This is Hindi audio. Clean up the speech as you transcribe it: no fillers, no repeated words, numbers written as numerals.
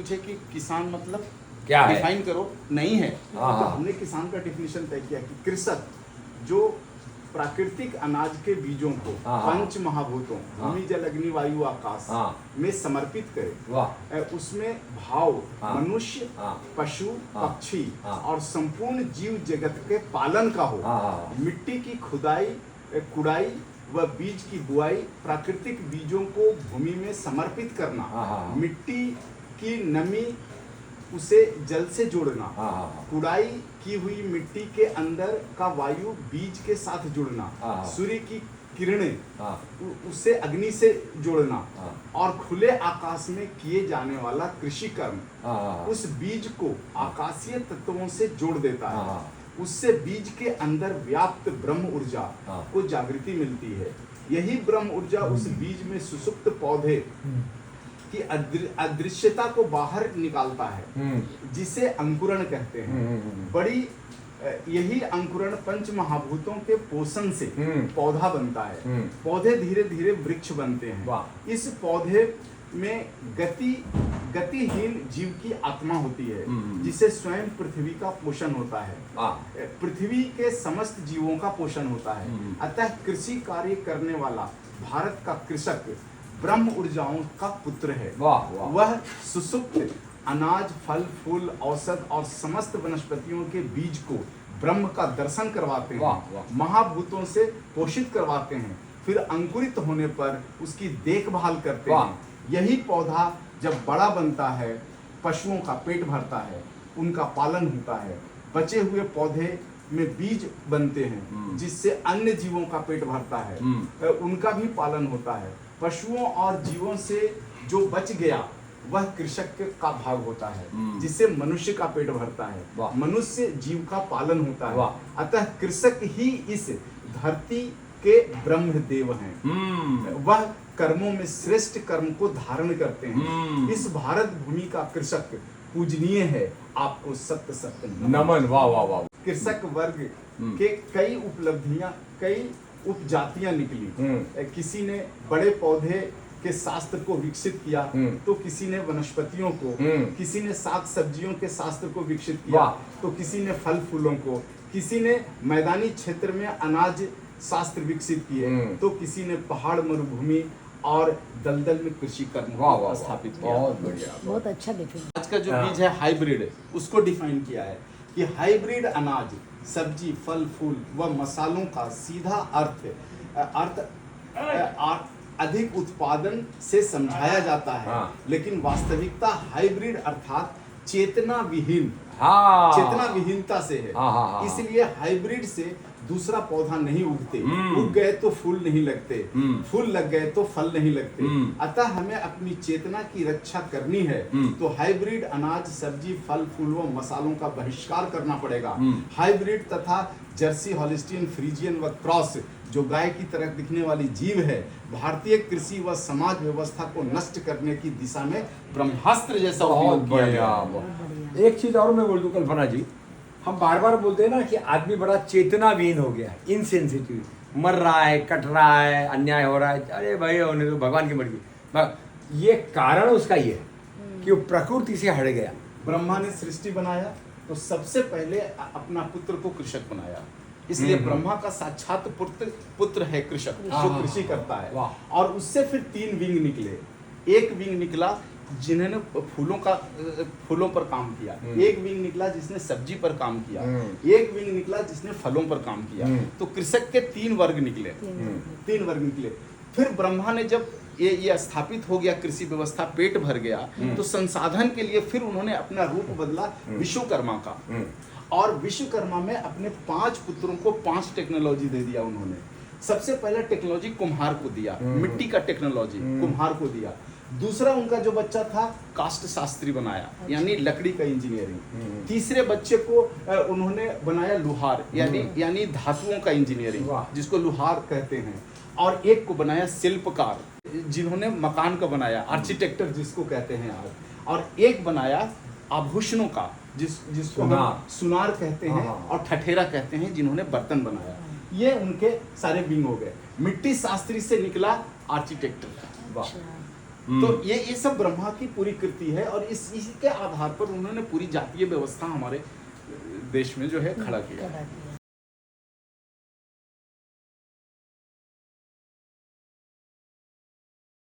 पूछे कि किसान मतलब क्या है? डिफाइन करो, नहीं है। हाँ, तो हाँ। हमने किसान का डिफिनेशन तय किया कि कृषक जो प्राकृतिक अनाज के बीजों को हाँ, हाँ। पंच महाभूतों हाँ। भूमि जल अग्नि वायु आकाश हाँ। में समर्पित करे। वाह। उसमें भाव हाँ। मनुष्य, हाँ। पशु, हाँ। पक्षी हाँ। और संपूर्ण जीव जगत के पालन का हो। हाँ, हाँ। मिट्टी की खुदाई, कुड़ाई व बीज की बुआई, प्राकृतिक बीजों को भूमि में समर्पित करना, हाँ, हाँ। मिट्टी की नमी उसे जल से जोड़ना, हाँ, हाँ। कुड़ाई की हुई मिट्टी के अंदर का वायु बीज के साथ जुड़ना, हाँ। सूर्य की किरणें हाँ। उसे अग्नि से जोड़ना, हाँ। और खुले आकाश में किए जाने वाला कृषि कर्म हाँ। उस बीज को आकाशीय तत्वों से जोड़ देता है। हाँ। उससे बीज के अंदर व्याप्त ब्रह्म ऊर्जा हाँ। को जागृति मिलती है। यही ब्रह्म ऊर्जा उस बीज में सुसुप्त पौधे की अदृश्यता को बाहर निकालता है, जिसे अंकुरण कहते हैं। बड़ी यही अंकुरण पंच महाभूतों के पोषण से पौधा बनता है। पौधे धीरे धीरे वृक्ष बनते हैं। इस पौधे में गतिहीन जीव की आत्मा होती है, जिसे स्वयं पृथ्वी का पोषण होता है। पृथ्वी के समस्त जीवों का पोषण होता है। अतः कृषि कार्य करने वाला भारत का कृषक ब्रह्म ऊर्जाओं का पुत्र है। वह सुसुप्त अनाज, फल, फूल, औषध और समस्त वनस्पतियों के बीज को ब्रह्म का दर्शन करवाते हैं, महाभूतों से पोषित करवाते हैं, फिर अंकुरित होने पर उसकी देखभाल करते हैं। यही पौधा जब बड़ा बनता है, पशुओं का पेट भरता है, उनका पालन होता है। बचे हुए पौधे में बीज बनते हैं, जिससे अन्य जीवों का पेट भरता है, उनका भी पालन होता है। पशुओं और जीवों से जो बच गया वह कृषक का भाग होता है, जिससे मनुष्य का पेट भरता है, मनुष्य जीव का पालन होता है। अतः कृषक ही इस धरती के ब्रह्मदेव हैं। वह कर्मों में श्रेष्ठ कर्म को धारण करते हैं। इस भारत भूमि का कृषक पूजनीय है। आपको सत्य सत्य नमन। वाह वाह वाह। कृषक वर्ग के कई उपलब्धियां, कई उपजातियां निकली। किसी ने बड़े पौधे के शास्त्र को विकसित किया, तो किसी ने वनस्पतियों को, किसी ने साग सब्जियों के शास्त्र को विकसित किया, तो किसी ने फल फूलों को, किसी ने मैदानी क्षेत्र में अनाज शास्त्र विकसित किए, तो किसी ने पहाड़, मरुभूमि और दलदल में कृषि कर्म स्थापित किया। बहुत बढ़िया, बहुत अच्छा डिफाइन। आज का जो बीज है हाइब्रिड, उसको डिफाइन किया है कि हाइब्रिड अनाज, सब्जी, फल, फूल व मसालों का सीधा अर्थ अधिक उत्पादन से समझाया जाता है। लेकिन वास्तविकता हाइब्रिड अर्थात चेतना विहीनता से है। इसलिए हाइब्रिड से दूसरा पौधा नहीं उगते, उग गए तो फूल नहीं लगते, फूल लग गए तो फल नहीं लगते। अतः हमें अपनी चेतना की रक्षा करनी है, तो हाइब्रिड अनाज, सब्जी, फल, फूल व मसालों का बहिष्कार करना पड़ेगा। हाइब्रिड तथा जर्सी, हॉलिस्टीन, फ्रीजियन व क्रॉस, जो गाय की तरह दिखने वाली जीव है, भारतीय कृषि व समाज व्यवस्था को नष्ट करने की दिशा में ब्रह्मास्त्र जैसा उपयोग किया गया। एक चीज और मैं बोल दूं कल्पना जी, हम बार बार बोलते हैं ना कि आदमी बड़ा चेतनाविहीन हो गया है, इनसेंसिटिव, मर रहा है, कट रहा है, अन्याय हो रहा है। अरे भाई होने दो, भगवान की मर्जी। ये कारण उसका ये है कि वो प्रकृति से हट गया। ब्रह्मा ने सृष्टि बनाया तो सबसे पहले अपना पुत्र को कृषक बनाया, इसलिए ब्रह्मा का साक्षात पुत्र है कृषक, जो कृषि करता है। और उससे फिर 3 विंग निकले। एक विंग निकला जिन्होंने फूलों पर काम किया, एक विंग निकला जिसने सब्जी पर काम किया, एक विंग निकला जिसने फलों पर काम किया। तो कृषक के 3 वर्ग निकले, 3 वर्ग निकले। फिर ब्रह्मा ने जब ये स्थापित हो गया, कृषि व्यवस्था, पेट भर गया, तो संसाधन के लिए फिर उन्होंने अपना रूप बदला विश्वकर्मा का। और विश्वकर्मा में अपने 5 पुत्रों को 5 टेक्नोलॉजी दे दिया उन्होंने। सबसे पहले टेक्नोलॉजी कुम्हार को दिया, मिट्टी का टेक्नोलॉजी कुम्हार को दिया। दूसरा उनका जो बच्चा था काष्ठ शास्त्री बनाया, यानी लकड़ी का इंजीनियरिंग। तीसरे बच्चे को उन्होंने बनाया लुहार, यानी धातुओं का इंजीनियरिंग, जिसको लुहार कहते हैं। और एक को बनाया शिल्पकार, जिन्होंने मकान का बनाया, आर्किटेक्टर जिसको कहते हैं आज। और एक बनाया आभूषणों का, जिसको हम सुनार कहते हैं, और ठठेरा कहते हैं, जिन्होंने बर्तन बनाया। ये उनके सारे विंग हो गए। मिट्टी शास्त्री से निकला आर्किटेक्टर। तो ये सब ब्रह्मा की पूरी कृति है, और इसी के आधार पर उन्होंने पूरी जातीय व्यवस्था हमारे देश में जो है खड़ा किया।